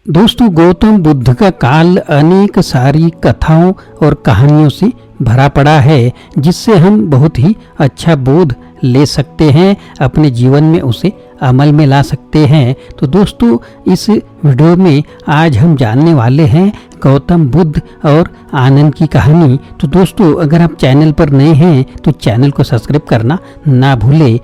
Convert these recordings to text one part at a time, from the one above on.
दोस्तों, गौतम बुद्ध का काल अनेक सारी कथाओं और कहानियों से भरा पड़ा है, जिससे हम बहुत ही अच्छा बोध ले सकते हैं, अपने जीवन में उसे अमल में ला सकते हैं। तो दोस्तों, इस वीडियो में आज हम जानने वाले हैं गौतम बुद्ध और आनंद की कहानी। तो दोस्तों, अगर आप चैनल पर नए हैं तो चैनल को सब्सक्राइब करना ना भूलें।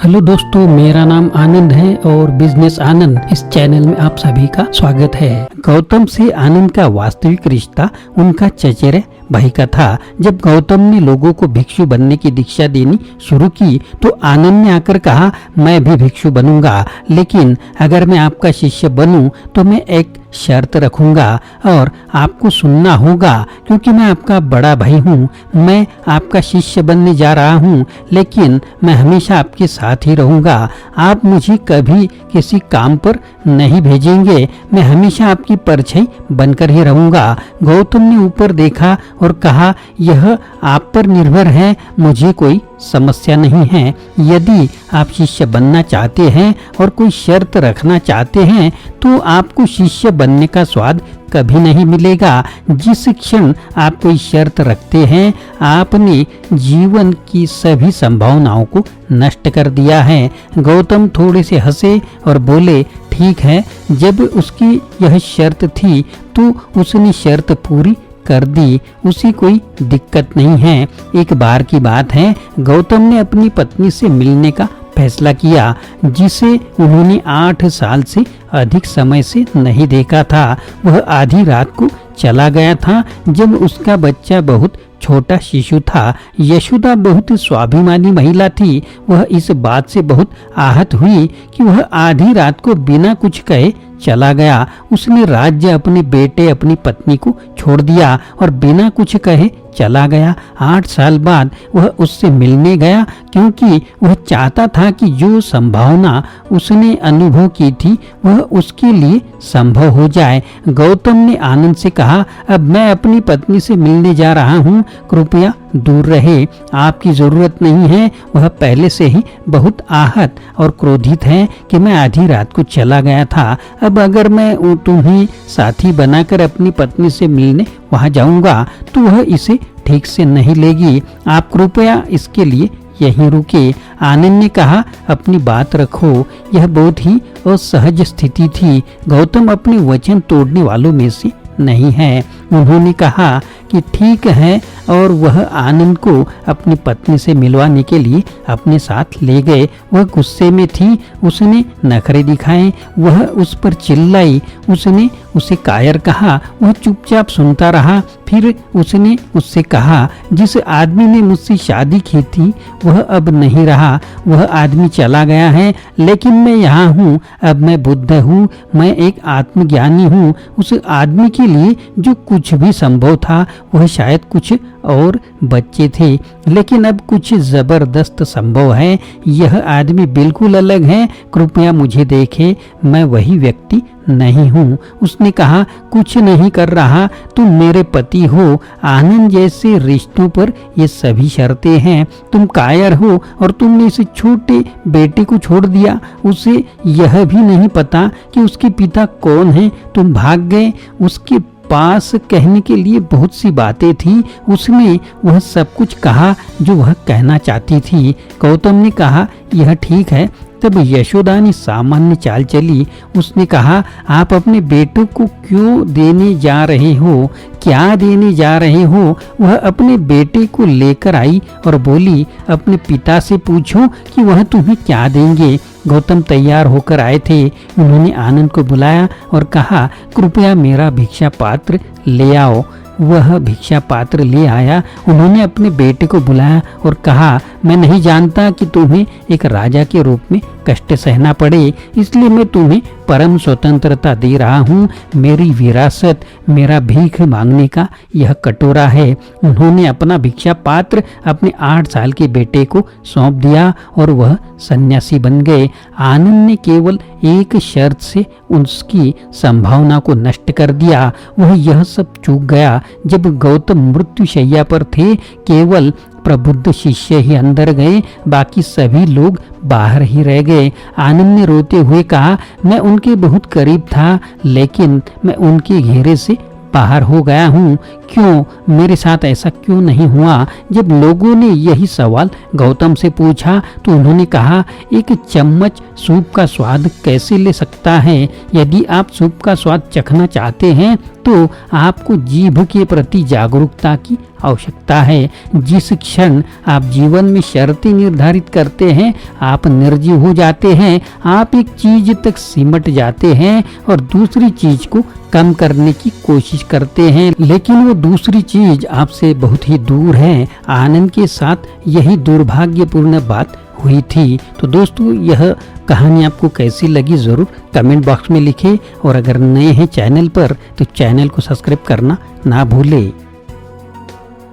हेलो दोस्तों, मेरा नाम आनंद है और बिजनेस आनंद इस चैनल में आप सभी का स्वागत है। गौतम से आनंद का वास्तविक रिश्ता उनका चचेरे भाई का था। जब गौतम ने लोगों को भिक्षु बनने की दीक्षा देनी शुरू की तो आनंद ने आकर कहा, मैं भी भिक्षु बनूंगा, लेकिन अगर मैं आपका शिष्य बनूं तो मैं एक शर्त रखूंगा और आपको सुनना होगा, क्योंकि मैं आपका बड़ा भाई हूँ। मैं आपका शिष्य बनने जा रहा हूँ, लेकिन मैं हमेशा आपके साथ ही रहूंगा। आप मुझे कभी किसी काम पर नहीं भेजेंगे, मैं हमेशा आपकी परछाई बनकर ही रहूंगा। गौतम ने ऊपर देखा और कहा, यह आप पर निर्भर है, मुझे कोई समस्या नहीं है। यदि आप शिष्य बनना चाहते हैं और कोई शर्त रखना चाहते हैं तो आपको शिष्य बनने का स्वाद कभी नहीं मिलेगा। जिस क्षण आप कोई शर्त रखते हैं, आपने जीवन की सभी संभावनाओं को नष्ट कर दिया है। गौतम थोड़े से हंसे और बोले, ठीक है, जब उसकी यह शर्त थी तो उसने शर्त पूरी कर दी, उसी कोई दिक्कत नहीं है। एक बार की बात है, गौतम ने अपनी पत्नी से मिलने का फैसला किया, जिसे उन्होंने 8 साल से अधिक समय से नहीं देखा था। वह आधी रात को चला गया था, जब उसका बच्चा बहुत छोटा शिशु था। यशोदा बहुत स्वाभिमानी महिला थी। वह इस बात से बहुत आहत हुई कि वह आधी रात को बिना कुछ कहे चला गया। उसने राज्य, अपने बेटे, अपनी पत्नी को छोड़ दिया और बिना कुछ कहे चला गया। 8 साल बाद वह उससे मिलने गया, क्योंकि वह चाहता था कि जो संभावना उसने अनुभव की थी वह उसके लिए संभव हो जाए। गौतम ने आनंद से कहा, अब मैं अपनी पत्नी से मिलने जा रहा हूँ, कृपया दूर रहे, आपकी जरूरत नहीं है। वह पहले से ही बहुत आहत और क्रोधित है कि मैं आधी रात को चला गया था। अब अगर मैं तुम्हें साथी बनाकर अपनी पत्नी से मिलने वहां जाऊंगा तो वह इसे ठीक से नहीं लेगी। आप कृपया इसके लिए यहीं रुके। आनंद ने कहा, अपनी बात रखो। यह बहुत ही असहज स्थिति थी। गौतम अपने वचन तोड़ने वालों में से नहीं है। उन्होंने कहा कि ठीक है, और वह आनंद को अपनी पत्नी से मिलवाने के लिए अपने साथ ले गए। वह गुस्से में थी, उसने नखरे दिखाए, वह उस पर चिल्लाई, उसने उसे कायर कहा। वह चुपचाप सुनता रहा। फिर उसने उससे कहा, जिस आदमी ने मुझसे शादी की थी वह अब नहीं रहा, वह आदमी चला गया है, लेकिन मैं यहाँ हूँ। अब मैं बुद्ध हूँ, मैं एक आत्मज्ञानी हूँ। उस आदमी के लिए जो कुछ भी संभव था वह शायद कुछ और बच्चे थे, लेकिन अब कुछ जबरदस्त संभव है। यह आदमी बिल्कुल अलग है, कृपया मुझे देखे, मैं वही व्यक्ति नहीं हूँ। उसने कहा, कुछ नहीं कर रहा, तुम मेरे पति हो। आनंद जैसे रिश्तों पर ये सभी शर्तें हैं। तुम कायर हो और तुमने इस छोटे बेटे को छोड़ दिया। उसे यह भी नहीं पता कि उसके पिता कौन है। तुम भाग गए। उसके पास कहने के लिए बहुत सी बातें थी। उसने वह सब कुछ कहा जो वह कहना चाहती थी। गौतम ने कहा, यह ठीक है। तब यशोदा ने सामान्य चाल चली। उसने कहा, आप अपने बेटों को क्यों देने जा रहे हो? क्या देने जा रहे हो? वह अपने बेटे को लेकर आई और बोली, अपने पिता से पूछो कि वह तुम्हें क्या देंगे। गौतम तैयार होकर आए थे। उन्होंने आनंद को बुलाया और कहा, कृपया मेरा भिक्षा पात्र ले आओ। वह भिक्षा पात्र ले आया। उन्होंने अपने बेटे को बुलाया और कहा, मैं नहीं जानता कि तुम्हें एक राजा के रूप में कष्ट सहना पड़े, इसलिए मैं तुम्हें परम स्वतंत्रता दे रहा हूँ। मेरी विरासत, मेरा भीख मांगने का यह कटोरा है। उन्होंने अपना भिक्षा पात्र अपने 8 साल के बेटे को सौंप दिया और वह सन्यासी बन गए। आनंद ने केवल एक शर्त से उसकी संभावना को नष्ट कर दिया। वह यह सब चूक गया जब गौतम मृत्युशैया पर थे। केवल प्रबुद्ध शिष्य ही अंदर गए, बाकी सभी लोग बाहर ही रह गए। आनंद ने रोते हुए कहा, मैं उनके बहुत करीब था, लेकिन मैं उनके घेरे से बाहर हो गया हूँ। क्यों, मेरे साथ ऐसा क्यों नहीं हुआ? जब लोगों ने यही सवाल गौतम से पूछा तो उन्होंने कहा, एक चम्मच सूप का स्वाद कैसे ले सकता है? यदि आप सूप का स्वाद चखना चाहते हैं तो आपको जीभ के प्रति जागरूकता की आवश्यकता है। जिस क्षण आप जीवन में शर्तें निर्धारित करते हैं, आप निर्जीव हो जाते हैं। आप एक चीज तक सिमट जाते हैं और दूसरी चीज को कम करने की कोशिश करते हैं, लेकिन वो दूसरी चीज आपसे बहुत ही दूर है। आनंद के साथ यही दुर्भाग्यपूर्ण बात हुई थी। तो दोस्तों, यह कहानी आपको कैसी लगी जरूर कमेंट बॉक्स में लिखें, और अगर नए हैं चैनल पर तो चैनल को सब्सक्राइब करना ना भूलें।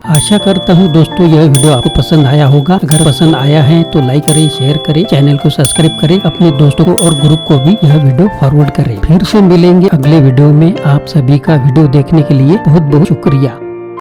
आशा करता हूँ दोस्तों यह वीडियो आपको पसंद आया होगा। अगर पसंद आया है तो लाइक करें, शेयर करें, चैनल को सब्सक्राइब करें, अपने दोस्तों को और ग्रुप को भी यह वीडियो फॉरवर्ड करें। फिर से मिलेंगे अगले वीडियो में। आप सभी का वीडियो देखने के लिए बहुत बहुत शुक्रिया।